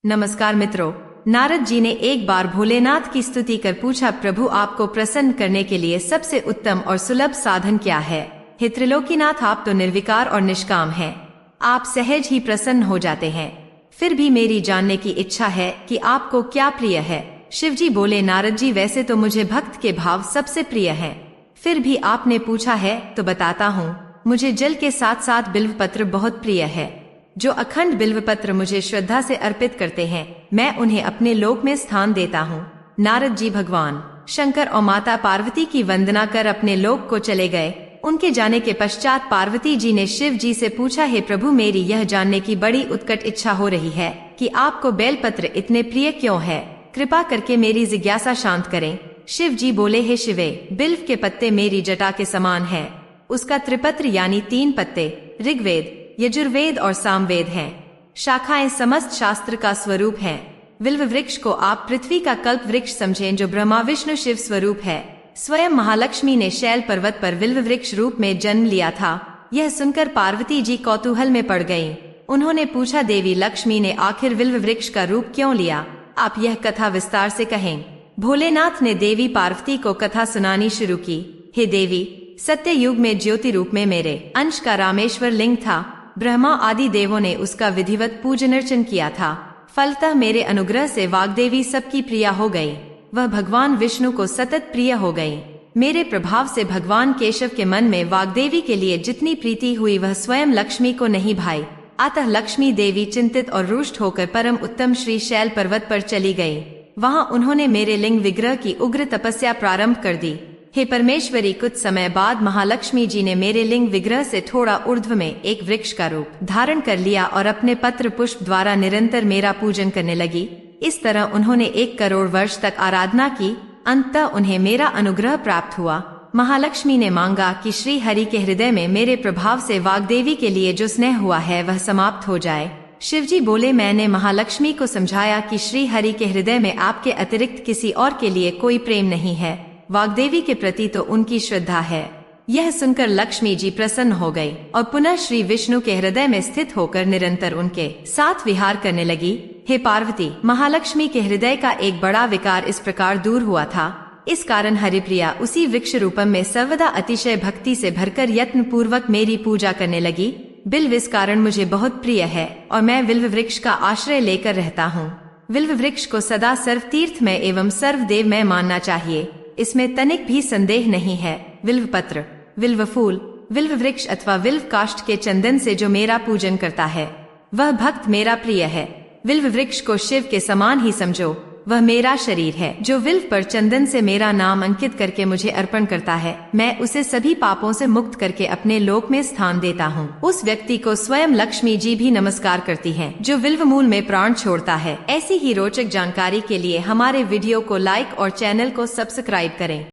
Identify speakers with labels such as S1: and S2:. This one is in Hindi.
S1: नमस्कार मित्रों, नारद जी ने एक बार भोलेनाथ की स्तुति कर पूछा, प्रभु आपको प्रसन्न करने के लिए सबसे उत्तम और सुलभ साधन क्या है? हे त्रिलोकीनाथ, आप तो निर्विकार और निष्काम हैं। आप सहज ही प्रसन्न हो जाते हैं। फिर भी मेरी जानने की इच्छा है कि आपको क्या प्रिय है। शिव जी बोले, नारद जी वैसे तो मुझे भक्त के भाव सबसे प्रिय है, फिर भी आपने पूछा है तो बताता हूँ। मुझे जल के साथ साथ बिल्व पत्र बहुत प्रिय है। जो अखंड बिल्व पत्र मुझे श्रद्धा से अर्पित करते हैं, मैं उन्हें अपने लोक में स्थान देता हूँ। नारद जी भगवान शंकर और माता पार्वती की वंदना कर अपने लोक को चले गए। उनके जाने के पश्चात पार्वती जी ने शिव जी से पूछा, हे प्रभु, मेरी यह जानने की बड़ी उत्कट इच्छा हो रही है कि आपको बेलपत्र इतने प्रिय क्यों है। कृपा करके मेरी जिज्ञासा शांत करें। शिव जी बोले, हे शिवे, बिल्व के पत्ते मेरी जटा के समान है। उसका त्रिपत्र यानी 3 पत्ते ऋग्वेद, यजुर्वेद और सामवेद हैं। शाखाएं समस्त शास्त्र का स्वरूप हैं। बिल्व वृक्ष को आप पृथ्वी का कल्प वृक्ष समझें, जो ब्रह्मा विष्णु शिव स्वरूप है। स्वयं महालक्ष्मी ने शैल पर्वत पर बिल्व वृक्ष रूप में जन्म लिया था। यह सुनकर पार्वती जी कौतूहल में पड़ गयीं। उन्होंने पूछा, देवी लक्ष्मी ने आखिर बिल्व वृक्ष का रूप क्यों लिया? आप यह कथा विस्तार से कहें। भोलेनाथ ने देवी पार्वती को कथा सुनानी शुरू की। हे देवी, सत्य युग में ज्योति रूप में मेरे अंश का रामेश्वर लिंग था। ब्रह्मा आदि देवों ने उसका विधिवत पूजन अर्चन किया था। फलतः मेरे अनुग्रह से वाग्देवी सबकी प्रिया हो गई। वह भगवान विष्णु को सतत प्रिय हो गई। मेरे प्रभाव से भगवान केशव के मन में वाग्देवी के लिए जितनी प्रीति हुई, वह स्वयं लक्ष्मी को नहीं भाई। अतः लक्ष्मी देवी चिंतित और रुष्ट होकर परम उत्तम श्री शैल पर्वत पर चली गयी। वहाँ उन्होंने मेरे लिंग विग्रह की उग्र तपस्या प्रारंभ कर दी। हे परमेश्वरी, कुछ समय बाद महालक्ष्मी जी ने मेरे लिंग विग्रह से थोड़ा ऊर्ध्व में एक वृक्ष का रूप धारण कर लिया और अपने पत्र पुष्प द्वारा निरंतर मेरा पूजन करने लगी। इस तरह उन्होंने 1 करोड़ वर्ष तक आराधना की। अंततः उन्हें मेरा अनुग्रह प्राप्त हुआ। महालक्ष्मी ने मांगा कि श्री हरि के हृदय में मेरे प्रभाव से वाग्देवी के लिए जो स्नेह हुआ है वह समाप्त हो जाए। शिवजी बोले, मैंने महालक्ष्मी को समझाया कि श्री हरि के हृदय में आपके अतिरिक्त किसी और के लिए कोई प्रेम नहीं है। वाग्देवी के प्रति तो उनकी श्रद्धा है। यह सुनकर लक्ष्मी जी प्रसन्न हो गई और पुनः श्री विष्णु के हृदय में स्थित होकर निरंतर उनके साथ विहार करने लगी। हे पार्वती, महालक्ष्मी के हृदय का एक बड़ा विकार इस प्रकार दूर हुआ था। इस कारण हरिप्रिया उसी वृक्ष रूपम में सर्वदा अतिशय भक्ति से भरकर यत्न पूर्वक मेरी पूजा करने लगी। बिल्व इस कारण मुझे बहुत प्रिय है और मैं बिल्व वृक्ष का आश्रय लेकर रहता हूँ। बिल्व वृक्ष को सदा सर्व तीर्थमय एवं सर्वदेवमय मानना चाहिए, इसमें तनिक भी संदेह नहीं है। बिल्व पत्र, बिल्व फूल, बिल्व वृक्ष अथवा बिल्व काष्ठ के चंदन से जो मेरा पूजन करता है वह भक्त मेरा प्रिय है। बिल्व वृक्ष को शिव के समान ही समझो, वह मेरा शरीर है। जो बिल्व पर चंदन से मेरा नाम अंकित करके मुझे अर्पण करता है, मैं उसे सभी पापों से मुक्त करके अपने लोक में स्थान देता हूँ। उस व्यक्ति को स्वयं लक्ष्मी जी भी नमस्कार करती हैं, जो बिल्व मूल में प्राण छोड़ता है। ऐसी ही रोचक जानकारी के लिए हमारे वीडियो को लाइक और चैनल को सब्सक्राइब करें।